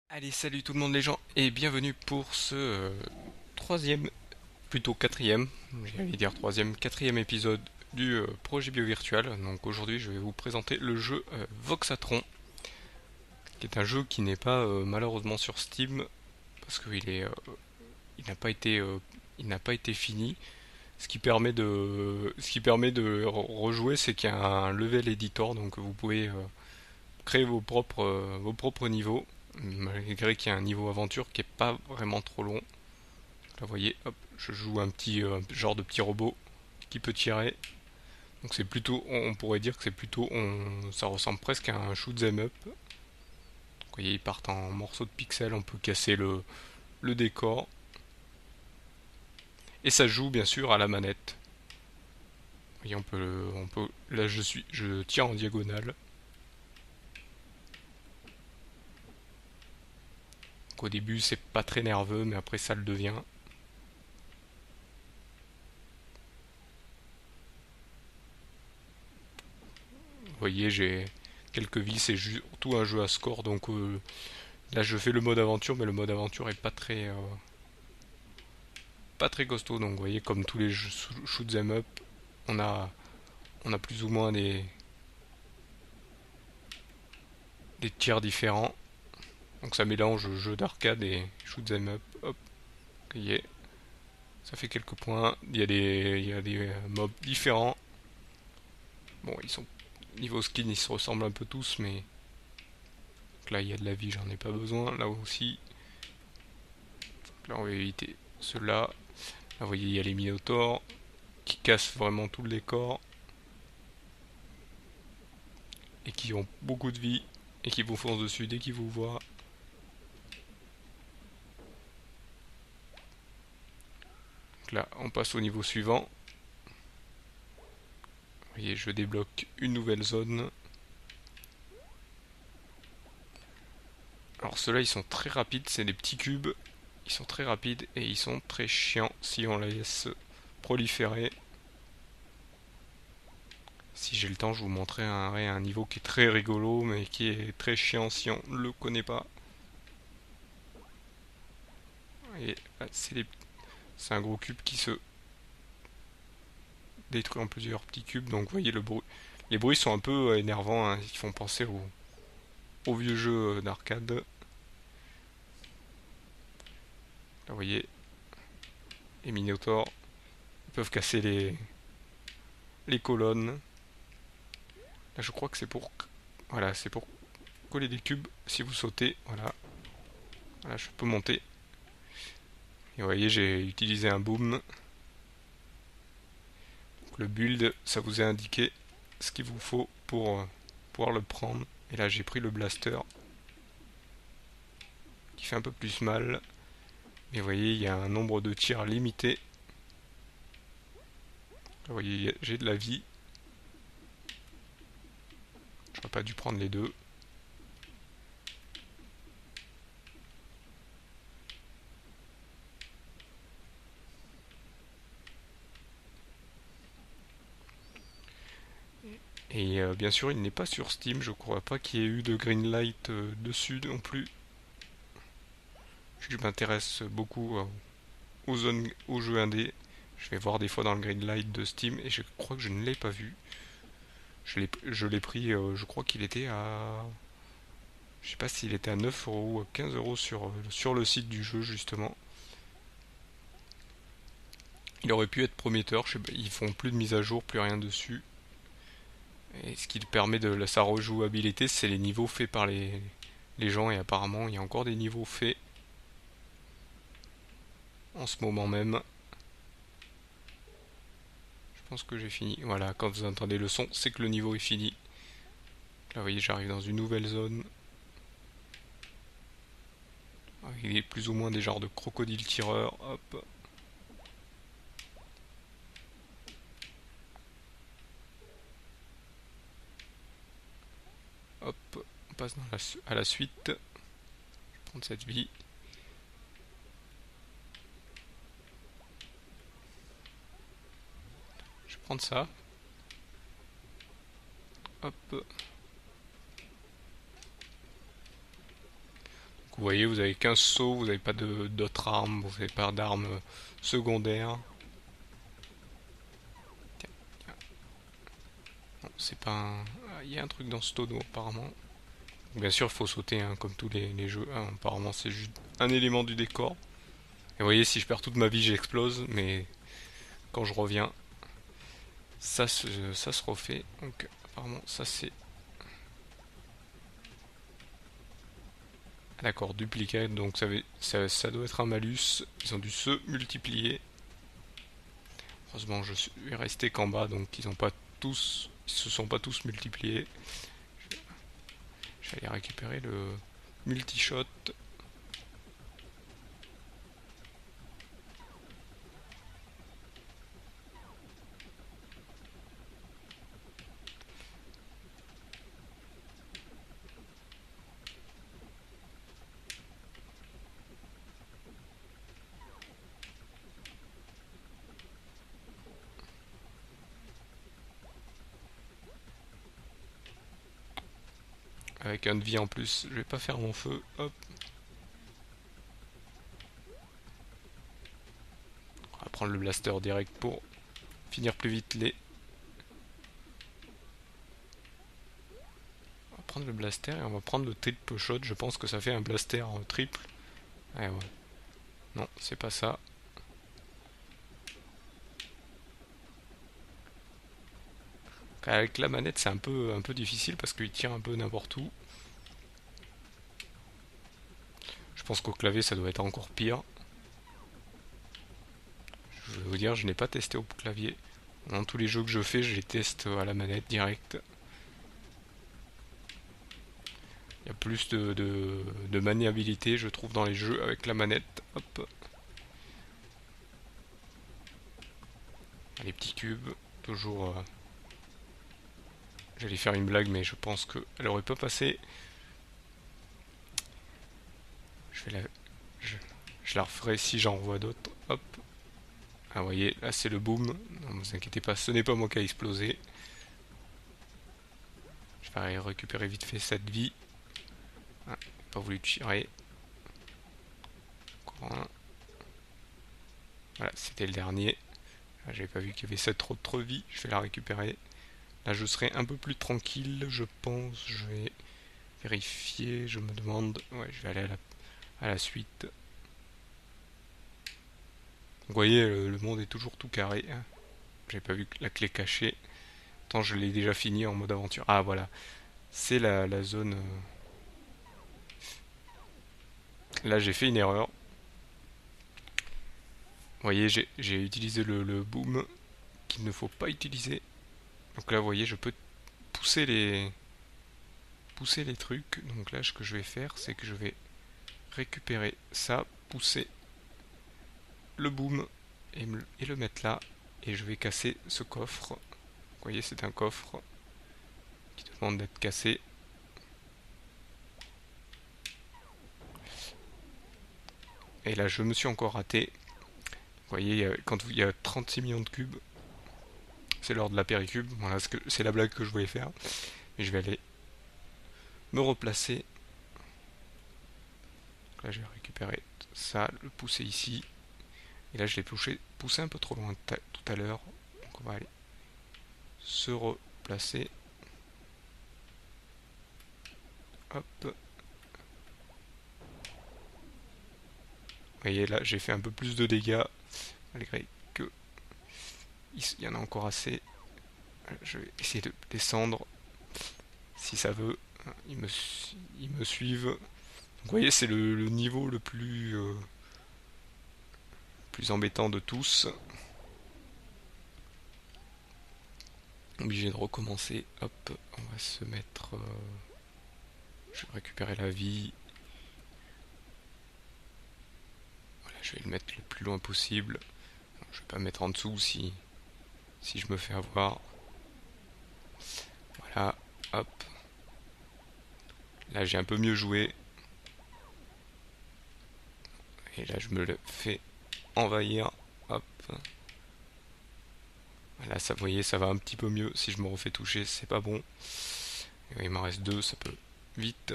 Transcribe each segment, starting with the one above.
Allez, salut tout le monde les gens et bienvenue pour ce troisième, plutôt quatrième, j'allais dire troisième, quatrième épisode du projet BioVirtual. Donc aujourd'hui je vais vous présenter le jeu Voxatron, qui est un jeu qui n'est pas malheureusement sur Steam parce il n'a pas été, il n'a pas été fini. Ce qui permet de rejouer, c'est qu'il y a un level editor, donc vous pouvez créer vos propres niveaux, malgré qu'il y a un niveau aventure qui est pas vraiment trop long. Là, vous voyez, hop, je joue un petit genre de petit robot qui peut tirer. Donc c'est plutôt, on pourrait dire que c'est plutôt, ça ressemble presque à un shoot 'em up. Vous voyez, ils partent en morceaux de pixels, on peut casser le décor. Et ça joue bien sûr à la manette. Vous voyez, là je tire en diagonale. Donc au début c'est pas très nerveux, mais après ça le devient. Vous voyez, j'ai quelques vies, c'est surtout un jeu à score, donc là je fais le mode aventure, mais le mode aventure est pas très costaud. Donc vous voyez, comme tous les jeux shoot 'em up, on a, on a plus ou moins des tirs différents. Donc ça mélange jeu d'arcade et shoot 'em up. Hop, vous voyez, ça fait quelques points. Il y a des mobs différents. Bon, niveau skin, ils se ressemblent un peu tous, mais donc là il y a de la vie, j'en ai pas besoin. Là aussi, donc là on va éviter ceux-là. Là vous voyez, il y a les minotaures qui cassent vraiment tout le décor et qui ont beaucoup de vie et qui vous foncent dessus dès qu'ils vous voient. Donc là, on passe au niveau suivant. Vous voyez, je débloque une nouvelle zone. Alors ceux-là, ils sont très rapides, c'est des petits cubes. Ils sont très rapides et ils sont très chiants si on les laisse proliférer. Si j'ai le temps, je vous montrerai un niveau qui est très rigolo, mais qui est très chiant si on ne le connaît pas. Et c'est un gros cube qui se détruit en plusieurs petits cubes. Donc vous voyez le bruit. Les bruits sont un peu énervants, hein, ils font penser au vieux jeu d'arcade. Là vous voyez, les minotaures peuvent casser les colonnes. Là je crois que c'est pour coller des cubes. Si vous sautez, voilà, voilà, je peux monter. Et vous voyez, j'ai utilisé un boom. Donc, le build, ça vous est indiqué ce qu'il vous faut pour pouvoir le prendre. Et là j'ai pris le blaster qui fait un peu plus mal. Mais vous voyez, il y a un nombre de tirs limité. Là, vous voyez, j'ai de la vie. J'aurais pas dû prendre les deux. Et bien sûr, il n'est pas sur Steam. Je crois pas qu'il y ait eu de Greenlight dessus non plus. Je m'intéresse beaucoup aux jeux indés. Je vais voir des fois dans le Greenlight de Steam et je crois que je ne l'ai pas vu. Je l'ai pris, je crois qu'il était à. Je sais pas s'il était à 9 euros ou à 15 euros sur le site du jeu justement. Il aurait pu être prometteur, je sais pas, ils font plus de mise à jour, plus rien dessus. Et ce qui permet de sa rejouabilité, c'est les niveaux faits par les gens. Et apparemment, il y a encore des niveaux faits en ce moment même. Je pense que j'ai fini. Voilà, quand vous entendez le son, c'est que le niveau est fini. Là, vous voyez, j'arrive dans une nouvelle zone. Avec plus ou moins des genres de crocodiles tireurs. Hop. Hop. On passe à la suite. Je vais prendre cette vie. Je vais prendre ça. Hop. Vous voyez, vous avez qu'un saut, vous n'avez pas d'autres armes, vous n'avez pas d'armes secondaires. Non, c'est pas un... Ah, il y a un truc dans ce tonneau apparemment. Bien sûr, il faut sauter, hein, comme tous les jeux. Ah, apparemment, c'est juste un élément du décor. Et vous voyez, si je perds toute ma vie, j'explose, mais quand je reviens, ça se refait. Donc, apparemment, ça c'est... D'accord, duplicate, donc ça doit être un malus. Ils ont dû se multiplier. Heureusement, je suis resté qu'en bas, donc ils se sont pas tous multipliés. Je vais aller récupérer le multi-shot. Avec un de vie en plus, je vais pas faire mon feu. Hop. On va prendre le blaster direct pour finir plus vite les... On va prendre le blaster et on va prendre le triple shot. Je pense que ça fait un blaster triple. Ouais, ouais. Non, c'est pas ça. Avec la manette, c'est un peu difficile parce qu'il tire un peu n'importe où. Je pense qu'au clavier, ça doit être encore pire. Je vais vous dire, je n'ai pas testé au clavier. Dans tous les jeux que je fais, je les teste à la manette direct. Il y a plus de maniabilité, je trouve, dans les jeux avec la manette. Hop. Les petits cubes, toujours... J'allais faire une blague, mais je pense qu'elle aurait pas passé. Je vais la... je la referai si j'en revois d'autres. Hop. Ah, vous voyez, là c'est le boom. Ne vous inquiétez pas, ce n'est pas moi qui a explosé. Je vais aller récupérer vite fait cette vie. Ah, pas voulu tirer. Encore un. Voilà, c'était le dernier. J'avais pas vu qu'il y avait cette autre vie. Je vais la récupérer. Là, je serai un peu plus tranquille, je pense. Je vais vérifier. Je me demande. Ouais, je vais aller à la suite. Vous voyez, le monde est toujours tout carré. Hein. J'avais pas vu la clé cachée. Tant je l'ai déjà fini en mode aventure. Ah, voilà. C'est la zone. Là, j'ai fait une erreur. Vous voyez, j'ai utilisé le boom qu'il ne faut pas utiliser. Donc là, vous voyez, je peux pousser les trucs. Donc là, ce que je vais faire, c'est que je vais récupérer ça, pousser le boom et le mettre là. Et je vais casser ce coffre. Vous voyez, c'est un coffre qui demande d'être cassé. Et là, je me suis encore raté. Vous voyez, quand il y a 36 millions de cubes, c'est l'heure de la péricube. Voilà, c'est la blague que je voulais faire. Et je vais aller me replacer. Là, je vais récupérer ça, le pousser ici. Et là, je l'ai poussé un peu trop loin tout à l'heure. Donc, on va aller se replacer. Hop. Vous voyez, là, j'ai fait un peu plus de dégâts. Malgré que il y en a encore assez. Je vais essayer de descendre. Si ça veut. Ils me suivent. Donc, vous voyez, c'est le niveau le plus embêtant de tous. Obligé de recommencer. Hop, on va se mettre... je vais récupérer la vie. Voilà, je vais le mettre le plus loin possible. Je vais pas me mettre en dessous si je me fais avoir. Voilà, hop. Là, j'ai un peu mieux joué. Et là, je me le fais envahir. Hop. Là, ça, vous voyez, ça va un petit peu mieux. Si je me refais toucher, c'est pas bon. Il m'en reste 2, ça peut vite.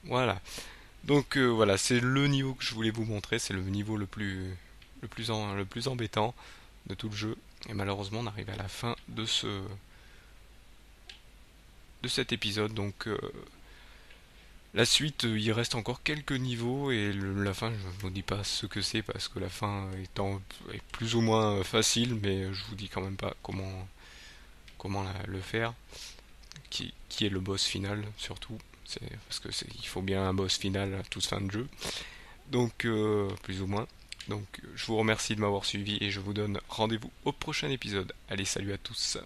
Voilà. Donc voilà, c'est le niveau que je voulais vous montrer, c'est le niveau le plus embêtant de tout le jeu. Et malheureusement, on arrive à la fin de cet épisode. Donc la suite, il reste encore quelques niveaux et la fin, je ne vous dis pas ce que c'est parce que la fin est plus ou moins facile, mais je vous dis quand même pas comment le faire, qui est le boss final surtout. Parce que il faut bien un boss final à toute fin de jeu. Donc plus ou moins. Donc je vous remercie de m'avoir suivi et je vous donne rendez-vous au prochain épisode. Allez, salut à tous.